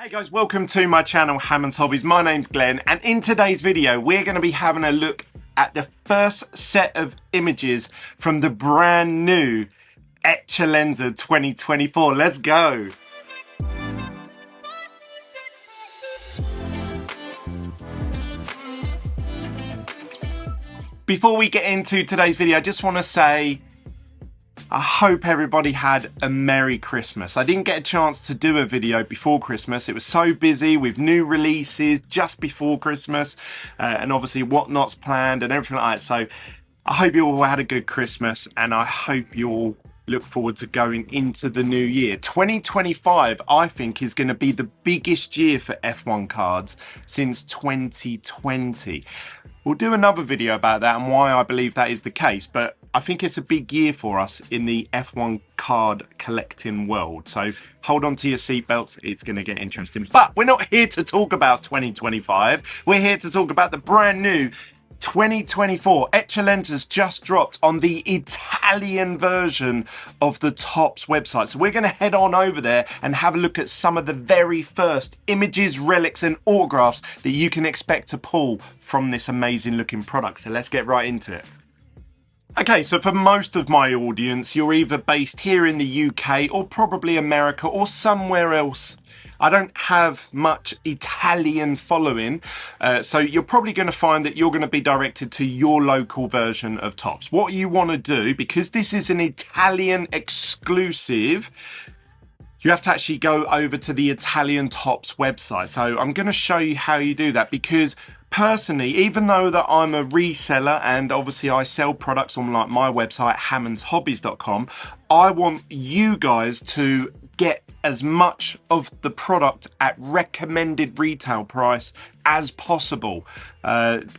Hey guys, welcome to my channel Hammond's Hobbies. My name's Glenn, and in today's video we're going to be having a look at the first set of images from the brand new ECCELLENZA 2024. Let's go! Before we get into today's video, I just want to say I hope everybody had a Merry Christmas. I didn't get a chance to do a video before Christmas. It was so busy with new releases just before Christmas and obviously whatnot's planned and everything like that. So I hope you all had a good Christmas and I hope you all look forward to going into the new year. 2025, I think, is going to be the biggest year for F1 cards since 2020. We'll do another video about that and why I believe that is the case, but I think it's a big year for us in the F1 card collecting world. So hold on to your seatbelts, it's going to get interesting. But we're not here to talk about 2025. We're here to talk about the brand new 2024. ECCELLENZA's just dropped on the Italian version of the Topps website. So we're going to head on over there and have a look at some of the very first images, relics and autographs that you can expect to pull from this amazing looking product. So let's get right into it. Okay, so for most of my audience, you're either based here in the UK or probably America or somewhere else. I don't have much Italian following, so you're probably going to find that you're going to be directed to your local version of Topps. What you want to do, because this is an Italian exclusive, you have to actually go over to the Italian Topps website. So I'm going to show you how you do that, because personally, even though that I'm a reseller and obviously I sell products on like my website hammondshobbies.com, I want you guys to get as much of the product at recommended retail price as possible,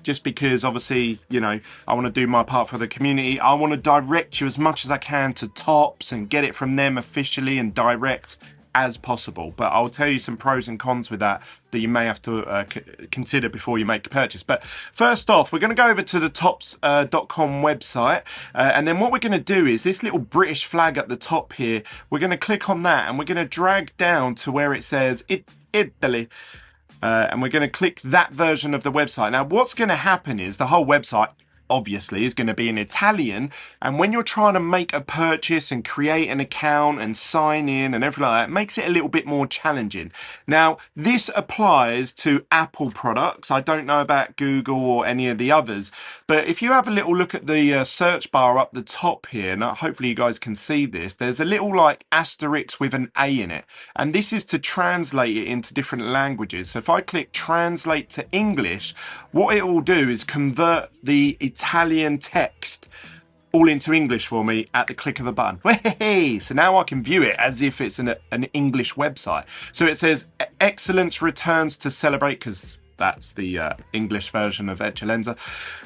just because obviously, you know, I want to do my part for the community. I want to direct you as much as I can to Topps and get it from them officially and direct as possible. But I'll tell you some pros and cons with that you may have to consider before you make a purchase. But first off, we're going to go over to the Topps.com website, and then what we're going to do is this little British flag at the top here, we're going to click on that and we're going to drag down to where it says Italy. And we're going to click that version of the website. Now what's going to happen is the whole website obviously is going to be in Italian, and when you're trying to make a purchase and create an account and sign in and everything like that, it makes it a little bit more challenging. Now this applies to Apple products. I don't know about Google or any of the others, but if you have a little look at the search bar up the top here, and hopefully you guys can see this, there's a little like asterisk with an A in it, and this is to translate it into different languages. So if I click translate to English, what it will do is convert the Italian text all into English for me at the click of a button. Hey, so now I can view it as if it's an English website. So it says Excellence returns to celebrate, because that's the English version of ECCELLENZA.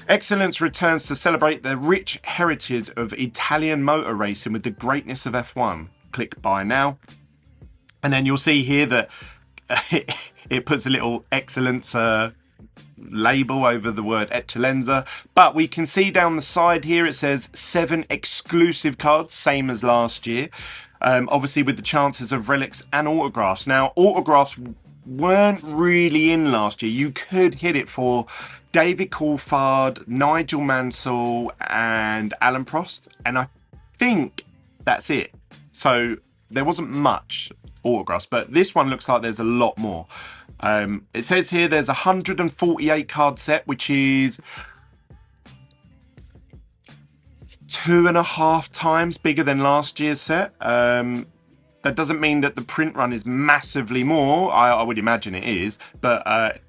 Excellence returns to celebrate the rich heritage of Italian motor racing with the greatness of F1. Click buy now. And then you'll see here that it puts a little Excellence label over the word ECCELLENZA, but we can see down the side here it says 7 exclusive cards, same as last year, obviously with the chances of relics and autographs. Now autographs weren't really in last year. You could hit it for David Coulthard, Nigel Mansell and Alan Prost, and I think that's it. So there wasn't much autographs, but this one looks like there's a lot more. It says here there's a 148 card set, which is 2.5 times bigger than last year's set. That doesn't mean that the print run is massively more. I would imagine it is, but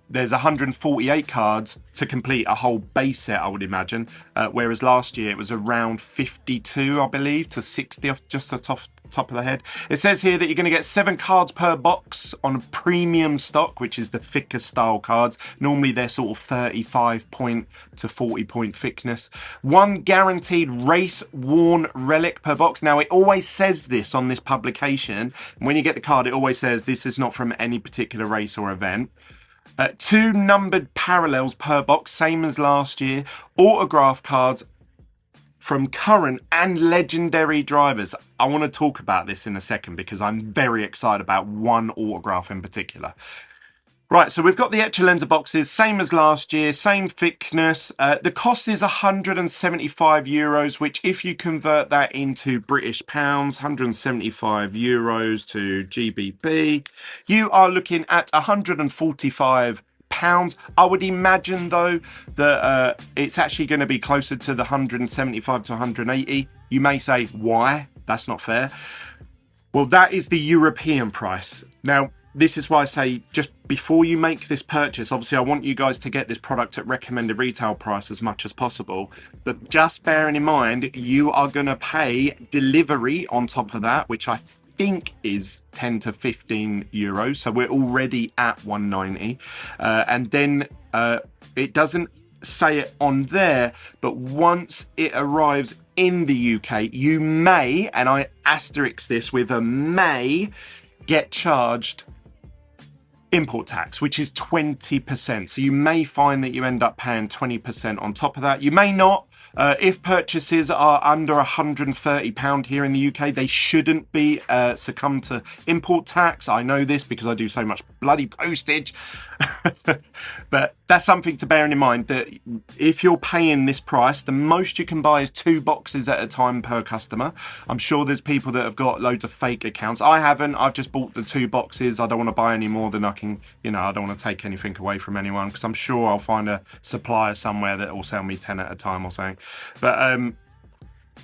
there's 148 cards to complete a whole base set, I would imagine, whereas last year it was around 52, I believe, to 60 off just the top of the head. It says here that you're going to get 7 cards per box on premium stock, which is the thicker style cards. Normally they're sort of 35 point to 40 point thickness. 1 guaranteed race worn relic per box. Now it always says this on this publication. When you get the card, it always says this is not from any particular race or event. 2 numbered parallels per box, same as last year. Autograph cards from current and legendary drivers. I want to talk about this in a second because I'm very excited about one autograph in particular. Right, so we've got the ECCELLENZA boxes, same as last year, same thickness. The cost is €175, which if you convert that into British pounds, €175 to GBP, you are looking at £145. I would imagine though that it's actually going to be closer to the 175 to 180. You may say, why? That's not fair. Well, that is the European price. Now, this is why I say just before you make this purchase, obviously I want you guys to get this product at recommended retail price as much as possible. But just bearing in mind, you are going to pay delivery on top of that, which I think is 10 to 15 euros. So we're already at 190. And then it doesn't say it on there, but once it arrives in the UK, you may, and I asterisk this with a may, get charged import tax, which is 20%. So you may find that you end up paying 20% on top of that. You may not. If purchases are under £130 here in the UK, they shouldn't be succumb to import tax. I know this because I do so much bloody postage. But that's something to bear in mind, that if you're paying this price, the most you can buy is 2 boxes at a time per customer. I'm sure there's people that have got loads of fake accounts. I haven't. I've just bought the 2 boxes. I don't want to buy any more than I can, I don't want to take anything away from anyone, because I'm sure I'll find a supplier somewhere that will sell me 10 at a time or something. But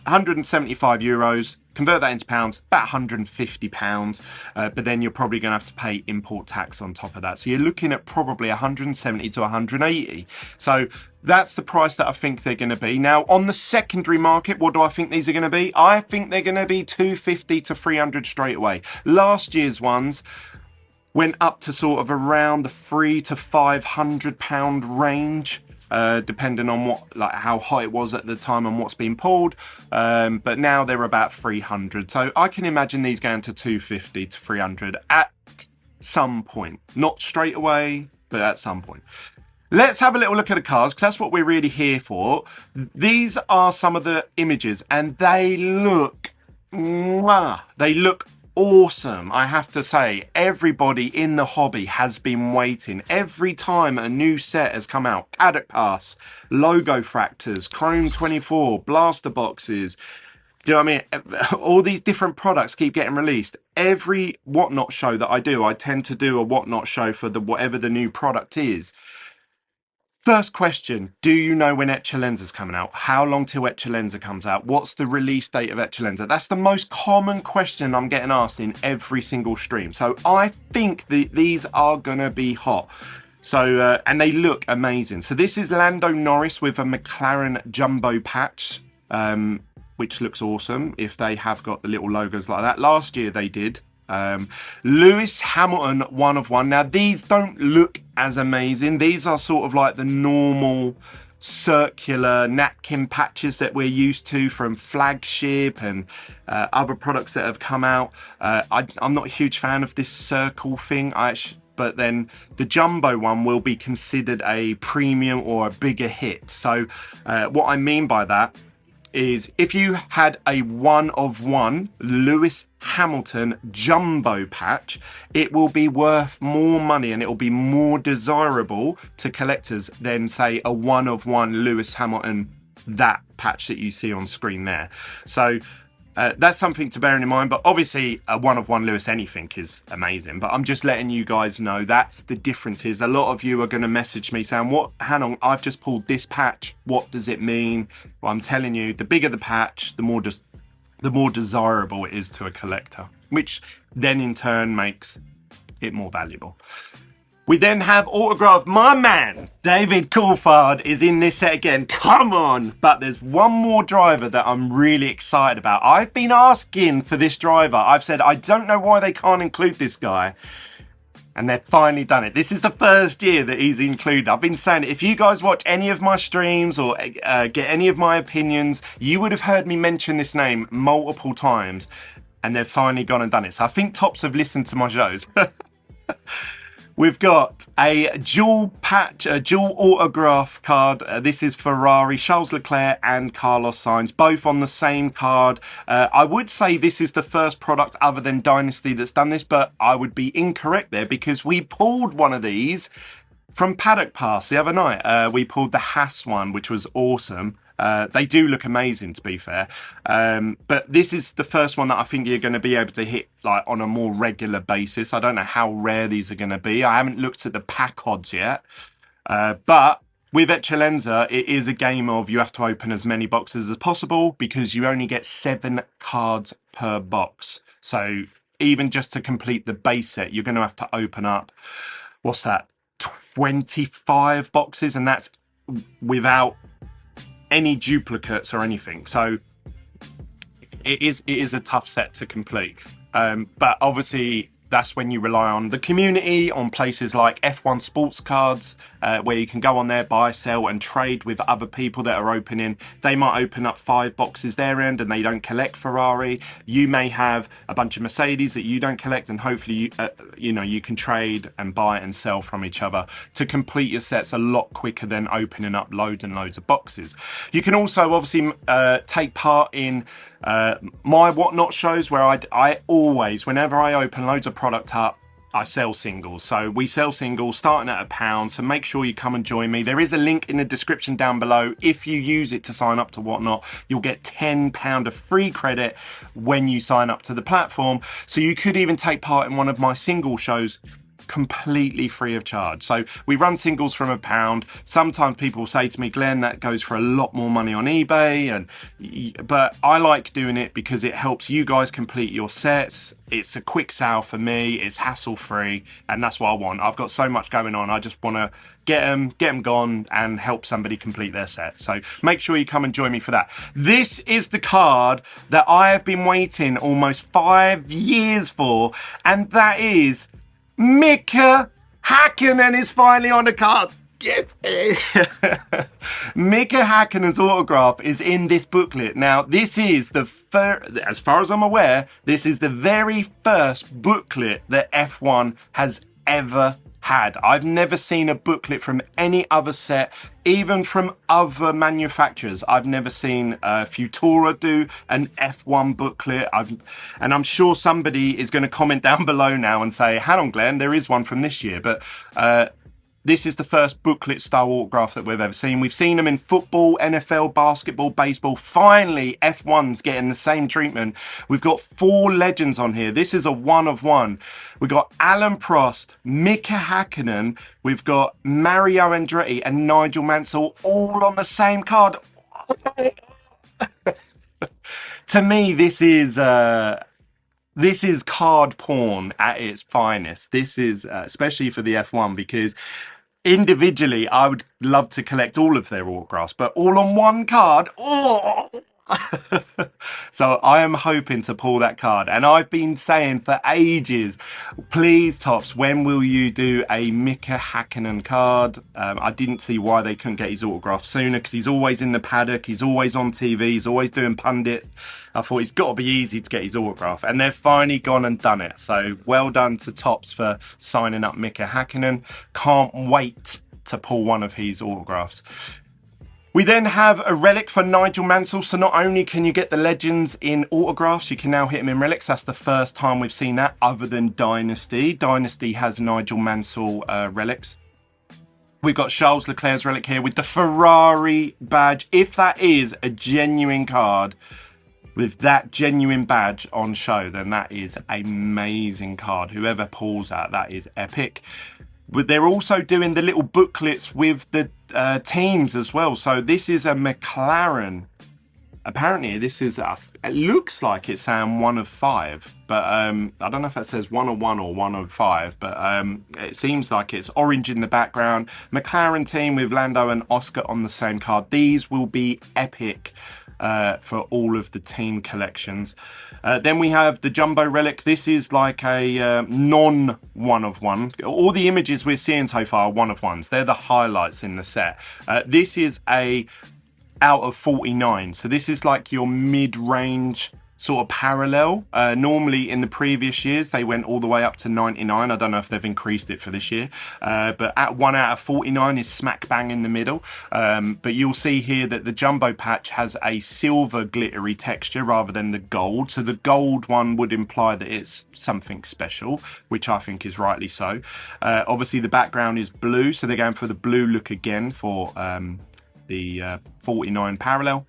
€175, convert that into pounds, about £150, but then you're probably going to have to pay import tax on top of that. So you're looking at probably 170 to 180. So that's the price that I think they're going to be. Now, on the secondary market, what do I think these are going to be? I think they're going to be 250 to 300 straight away. Last year's ones went up to sort of around the £300 to £500 range. Depending on how hot it was at the time and what's been pulled, but now they're about 300. So I can imagine these going to 250 to 300 at some point, not straight away, but at some point. Let's have a little look at the cars, because that's what we're really here for. These are some of the images, and they look awesome. I have to say, everybody in the hobby has been waiting. Every time a new set has come out, paddock pass, logo fractors, chrome 24, blaster boxes, do you know what I mean? All these different products keep getting released. Every whatnot show that I do, I tend to do a whatnot show for whatever the new product is. First question, do you know when ECCELLENZA's coming out? How long till ECCELLENZA comes out? What's the release date of ECCELLENZA? That's the most common question I'm getting asked in every single stream. So I think these are going to be hot. So, and they look amazing. So this is Lando Norris with a McLaren jumbo patch, which looks awesome if they have got the little logos like that. Last year they did. Lewis Hamilton 1 of 1. Now these don't look as amazing. These are sort of like the normal circular napkin patches that we're used to from Flagship and other products that have come out. I'm not a huge fan of this circle thing. But then the jumbo one will be considered a premium or a bigger hit. So what I mean by that is if you had a 1 of 1 Lewis Hamilton jumbo patch, it will be worth more money and it will be more desirable to collectors than, say, a 1 of 1 Lewis Hamilton, that patch that you see on screen there. So that's something to bear in mind. But obviously a 1 of 1 Lewis anything is amazing, but I'm just letting you guys know that's the differences. A lot of you are going to message me saying, what, Hanon, I've just pulled this patch, what does it mean? Well, I'm telling you, the bigger the patch, the more desirable it is to a collector, which then in turn makes it more valuable. We then have autograph. My man, David Coulthard, is in this set again. Come on. But there's one more driver that I'm really excited about. I've been asking for this driver. I've said, I don't know why they can't include this guy. And they've finally done it. This is the first year that he's included. I've been saying it. If you guys watch any of my streams or get any of my opinions, you would have heard me mention this name multiple times. And they've finally gone and done it. So I think Tops have listened to my shows. We've got A dual patch, a dual autograph card. This is Ferrari, Charles Leclerc and Carlos Sainz, both on the same card. I would say this is the first product other than Dynasty that's done this, but I would be incorrect there because we pulled one of these from Paddock Pass the other night. We pulled the Haas one, which was awesome. They do look amazing, to be fair. But this is the first one that I think you're going to be able to hit like on a more regular basis. I don't know how rare these are going to be. I haven't looked at the pack odds yet. But with ECCELLENZA, it is a game of you have to open as many boxes as possible because you only get 7 cards per box. So even just to complete the base set, you're going to have to open up, what's that, 25 boxes, and that's without any duplicates or anything. So it is a tough set to complete, but obviously that's when you rely on the community, on places like F1 Sports Cards, where you can go on there, buy, sell and trade with other people that are opening. They might open up 5 boxes their end and they don't collect Ferrari. You may have a bunch of Mercedes that you don't collect, and hopefully you can trade and buy and sell from each other to complete your sets a lot quicker than opening up loads and loads of boxes. You can also obviously take part in my Whatnot shows, where I always, whenever I open loads of product up, I sell singles. So we sell singles starting at £1, so make sure you come and join me. There is a link in the description down below. If you use it to sign up to Whatnot, you'll get £10 of free credit when you sign up to the platform. So you could even take part in one of my single shows completely free of charge. So we run singles from £1. Sometimes people say to me, Glenn, that goes for a lot more money on eBay, but I like doing it because it helps you guys complete your sets. It's a quick sale for me, it's hassle free, and that's what I want. I've got so much going on, I just want to get them gone and help somebody complete their set. So make sure you come and join me for that. This is the card that I have been waiting almost 5 years for, and that is Mika Häkkinen is finally on the card. Get it. Mika Häkkinen's autograph is in this booklet. Now, this is as far as I'm aware, this is the very first booklet that F1 has ever had. I've never seen a booklet from any other set, even from other manufacturers. I've never seen Futura do an F1 booklet. And I'm sure somebody is going to comment down below now and say, hang on, Glenn, there is one from this year. But this is the first booklet style autograph that we've ever seen. We've seen them in football, NFL, basketball, baseball. Finally, F1's getting the same treatment. We've got 4 legends on here. This is a one of one. We've got Alan Prost, Mika Häkkinen. We've got Mario Andretti and Nigel Mansell all on the same card. To me, this is card porn at its finest. This is especially for the F1, because individually I would love to collect all of their autographs, but all on one card, oh. So I am hoping to pull that card, and I've been saying for ages, please Tops, when will you do a Mika Häkkinen card? I didn't see why they couldn't get his autograph sooner, because he's always in the paddock, he's always on TV, he's always doing pundits. I thought it's got to be easy to get his autograph, and they've finally gone and done it. So well done to Tops for signing up Mika Häkkinen. Can't wait to pull one of his autographs. We then have a relic for Nigel Mansell. So not only can you get the legends in autographs, you can now hit them in relics. That's the first time we've seen that other than Dynasty. Dynasty has Nigel Mansell relics. We've got Charles Leclerc's relic here with the Ferrari badge. If that is a genuine card with that genuine badge on show, then that is an amazing card. Whoever pulls that is epic. But they're also doing the little booklets with the teams as well. So this is a McLaren. Apparently this is, it looks like it's saying 1 of 5. But I don't know if that says 1 of 1 or 1 of 5. But it seems like it's orange in the background. McLaren team with Lando and Oscar on the same card. These will be epic for all of the team collections. Then we have the Jumbo Relic. This is like a non-one of one. All the images we're seeing so far are one of ones. They're the highlights in the set. This is a out of 49. So this is like your mid-range sort of parallel. Normally in the previous years they went all the way up to 99. I don't know if they've increased it for this year, but at 1 out of 49 is smack bang in the middle. But you'll see here that the jumbo patch has a silver glittery texture rather than the gold, so the gold one would imply that it's something special, which I think is rightly so. Obviously the background is blue, so they're going for the blue look again for the 49 parallel.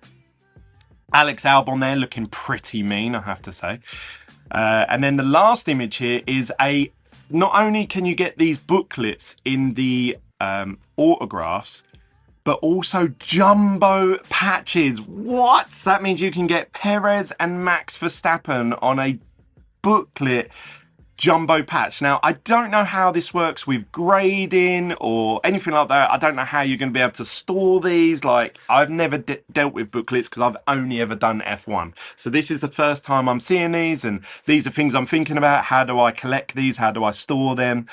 Alex Albon there looking pretty mean, I have to say. And then the last image here is not only can you get these booklets in the autographs, but also jumbo patches. What? That means you can get Perez and Max Verstappen on a booklet jumbo patch. Now, I don't know how this works with grading or anything like that. I don't know how you're going to be able to store these. Like, I've never dealt with booklets because I've only ever done F1. So this is the first time I'm seeing these, and these are things I'm thinking about. How do I collect these? How do I store them?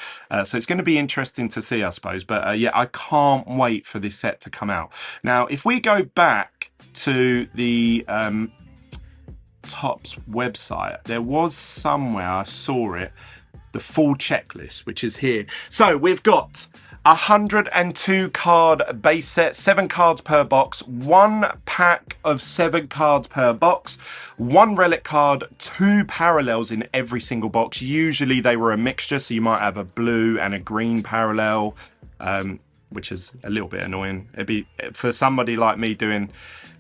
So it's going to be interesting to see, I suppose. But yeah, I can't wait for this set to come out. Now, if we go back to the Topps website, there was somewhere I saw it, the full checklist, which is here. So we've got 102 card base set, 7 cards per box, 1 pack of 7 cards per box, 1 relic card, 2 parallels in every single box. Usually they were a mixture, so you might have a blue and a green parallel, which is a little bit annoying. It'd be, for somebody like me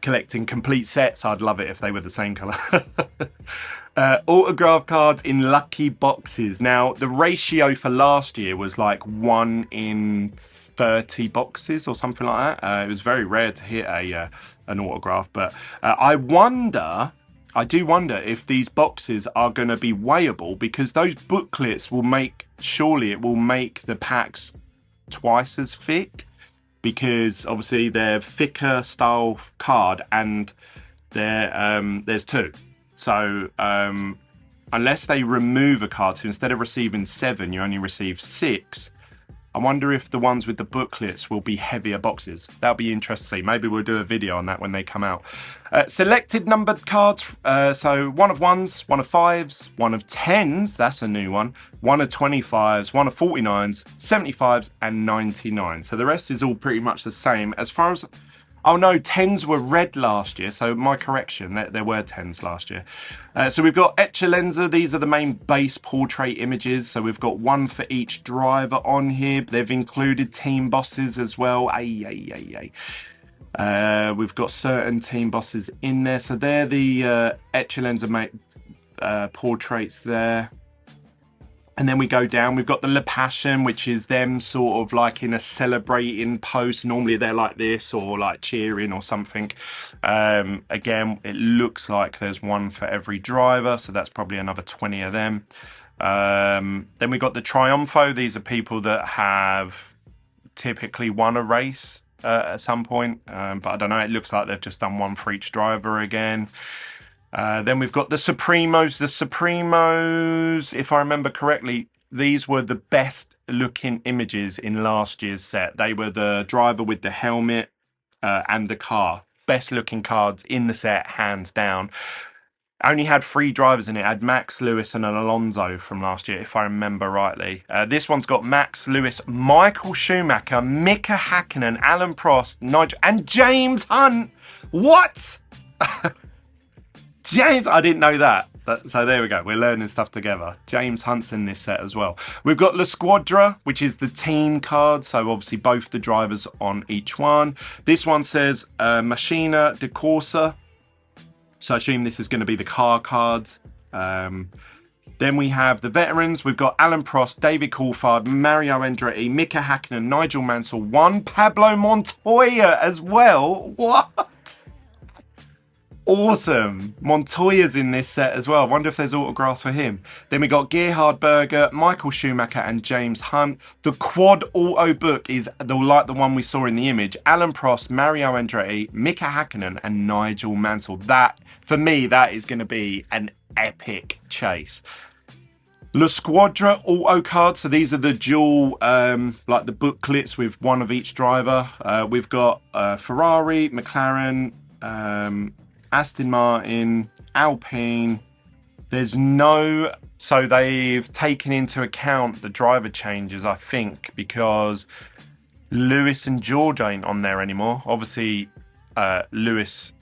collecting complete sets, I'd love it if they were the same colour. Autograph cards in lucky boxes. Now, the ratio for last year was like 1 in 30 boxes or something like that. It was very rare to hit an autograph, but I do wonder if these boxes are going to be weighable, because those booklets will make the packs twice as thick, because obviously they're thicker style card and there's 2. So unless they remove a card, so instead of receiving 7 you only receive 6, I wonder if the ones with the booklets will be heavier boxes. That'll be interesting to see. Maybe we'll do a video on that when they come out. Selected numbered cards. So 1 of 1s, 1 of 5s, 1 of 10s. That's a new one. 1 of 25s, 1 of 49s, 75s, and 99s. So the rest is all pretty much the same. As far as... Oh no, 10s were red last year, so my correction, there were 10s last year. So we've got ECCELLENZA, these are the main base portrait images, so we've got 1 for each driver on here. They've included team bosses as well. We've got certain team bosses in there, so they're the ECCELLENZA portraits there. And then we go down, we've got the Le Passion, which is them sort of like in a celebrating pose. Normally they're like this, or like cheering or something. Again, it looks like there's 1 for every driver, so that's probably another 20 of them. Then we got the Triumpho. These are people that have typically won a race at some point. But I don't know, it looks like they've just done 1 for each driver again. Then we've got the Supremos. The Supremos, if I remember correctly, these were the best looking images in last year's set. They were the driver with the helmet and the car. Best looking cards in the set, hands down. Only had 3 drivers in it. It had Max, Lewis and an Alonso from last year, if I remember rightly. This one's got Max, Lewis, Michael Schumacher, Mika Hakkinen, Alan Prost, Nigel and James Hunt. What? James, I didn't know that. So there we go. We're learning stuff together. James Hunt's in this set as well. We've got La Squadra, which is the team card. So obviously both the drivers on each one. This one says Machina de Corsa. So I assume this is going to be the car cards. Then we have the veterans. We've got Alan Prost, David Coulthard, Mario Andretti, Mika Hakkinen, Nigel Mansell, 1 Pablo Montoya as well. What? Awesome. Montoya's in this set as well. I wonder if there's autographs for him. Then we got Gerhard Berger, Michael Schumacher and James Hunt. The quad auto book is like the one we saw in the image. Alan Prost, Mario Andretti, Mika Hakkinen and Nigel Mansell. That, for me, that is going to be an epic chase. La Squadra auto cards. So these are the dual, like the booklets with 1 of each driver. We've got Ferrari, McLaren, Aston Martin, Alpine. There's no, so they've taken into account the driver changes, I think, because Lewis and George ain't on there anymore. Obviously, Lewis,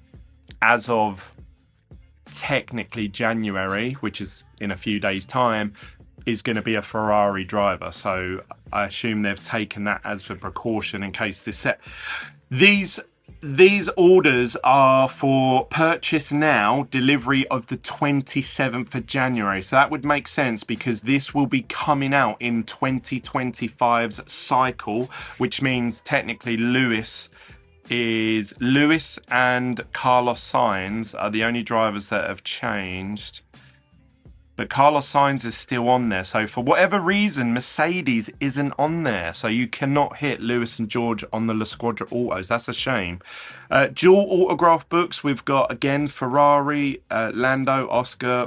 as of technically January, which is in a few days' time, is going to be a Ferrari driver. So I assume they've taken that as a precaution in case this set. These orders are for purchase now, delivery of the 27th of January. So that would make sense because this will be coming out in 2025's cycle, which means technically Lewis and Carlos Sainz are the only drivers that have changed. But Carlos Sainz is still on there. So for whatever reason, Mercedes isn't on there. So you cannot hit Lewis and George on the La Squadra Autos. That's a shame. Dual autograph books. We've got, again, Ferrari, Lando, Oscar.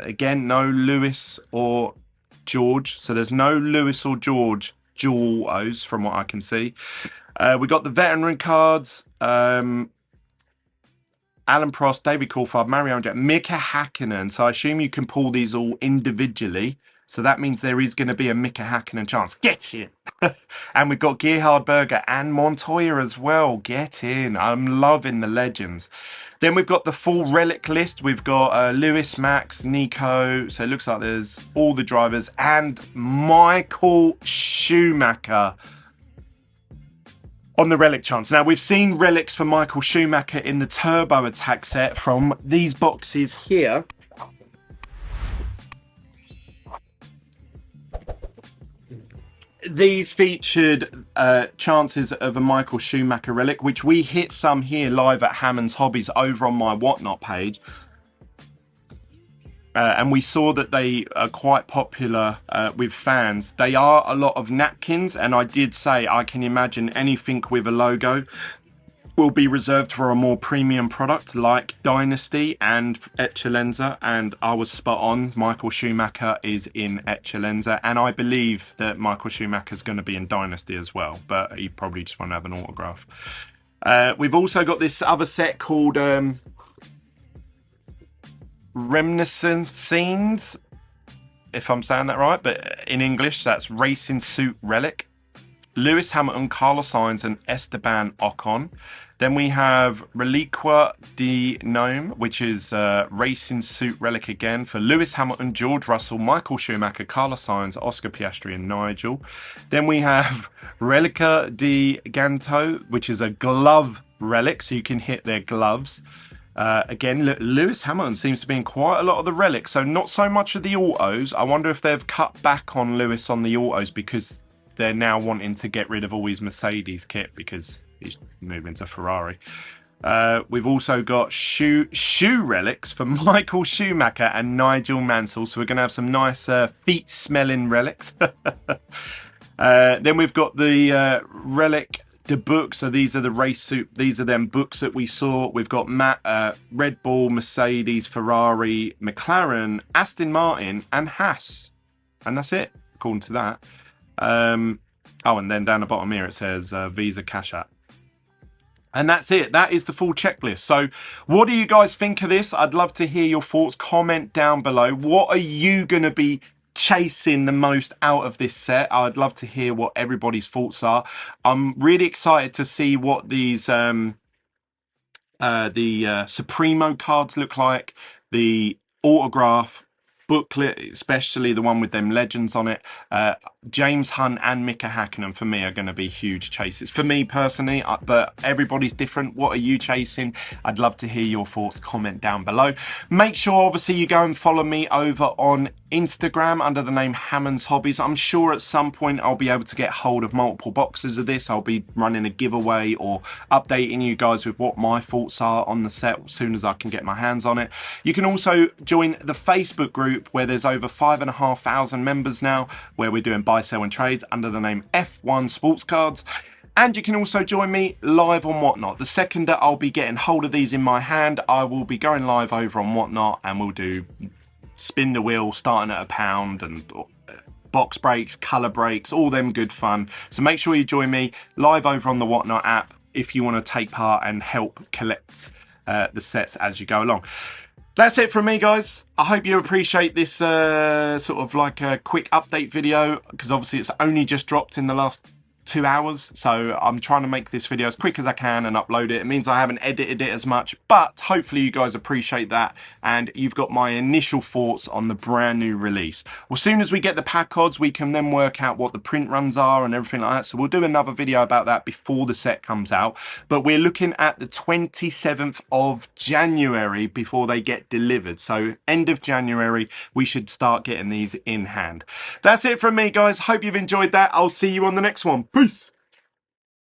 Again, no Lewis or George. So there's no Lewis or George dual autos from what I can see. We got the veteran cards. Alan Prost, David Coulthard, Mario Andretti, Mika Hakkinen. So I assume you can pull these all individually. So that means there is going to be a Mika Hakkinen chance. Get in. And we've got Gerhard Berger and Montoya as well. Get in. I'm loving the legends. Then we've got the full relic list. We've got Lewis, Max, Nico. So it looks like there's all the drivers. And Michael Schumacher on the relic chance. Now, we've seen relics for Michael Schumacher in the Turbo Attack set from these boxes here. These featured chances of a Michael Schumacher relic, which we hit some here live at Hammond's Hobbies over on my Whatnot page. And we saw that they are quite popular with fans. They are a lot of napkins, and I did say I can imagine anything with a logo will be reserved for a more premium product like Dynasty and ECCELLENZA, and I was spot on. Michael Schumacher is in ECCELLENZA, and I believe that Michael Schumacher is going to be in Dynasty as well, but he probably just want to have an autograph. We've also got this other set called Reminiscent Scenes, if I'm saying that right, but in English that's Racing Suit Relic. Lewis Hamilton, Carlos Sainz and Esteban Ocon. Then we have Reliqua de Gnome, which is Racing Suit Relic again for Lewis Hamilton, George Russell, Michael Schumacher, Carlos Sainz, Oscar Piastri and Nigel. Then we have Relica de Ganto, which is a glove relic, so you can hit their gloves. Again, Lewis Hamilton seems to be in quite a lot of the relics, so not so much of the autos. I wonder if they've cut back on Lewis on the autos because they're now wanting to get rid of all his Mercedes kit because he's moving to Ferrari. We've also got shoe relics for Michael Schumacher and Nigel Mansell, so we're going to have some nice feet-smelling relics. Then we've got the relic. The books, so these are the race suit, these are them books that we saw. We've got Red Bull, Mercedes, Ferrari, McLaren, Aston Martin and Haas. And that's it, according to that. Oh, and then down the bottom here it says Visa Cash App. And that's it. That is the full checklist. So what do you guys think of this? I'd love to hear your thoughts. Comment down below. What are you going to be chasing the most out of this set? I'd love to hear what everybody's thoughts are. I'm really excited to see what these the Supremo cards look like, the autograph booklet, especially the one with them legends on it. James Hunt and Mika Hakkinen for me are going to be huge chases for me personally, but everybody's different. What are you chasing? I'd love to hear your thoughts. Comment down below. Make sure obviously you go and follow me over on Instagram under the name Hammond's Hobbies. I'm sure at some point I'll be able to get hold of multiple boxes of this. I'll be running a giveaway or updating you guys with what my thoughts are on the set as soon as I can get my hands on it. You can also join the Facebook group where there's over 5,500 members now, where we're doing buy, sell and trades under the name F1 Sports Cards. And you can also join me live on Whatnot. The second that I'll be getting hold of these in my hand, I will be going live over on Whatnot and we'll do spin the wheel starting at £1 and box breaks, colour breaks, all them good fun. So make sure you join me live over on the Whatnot app if you want to take part and help collect the sets as you go along. That's it from me, guys. I hope you appreciate this sort of like a quick update video, because obviously it's only just dropped in the last 2 hours, so I'm trying to make this video as quick as I can and upload it. It means I haven't edited it as much, but hopefully you guys appreciate that and you've got my initial thoughts on the brand new release. Well, as soon as we get the pack odds, we can then work out what the print runs are and everything like that, so we'll do another video about that before the set comes out. But we're looking at the 27th of January before they get delivered, so end of January we should start getting these in hand. That's it from me, guys. Hope you've enjoyed that. I'll see you on the next one. Peace.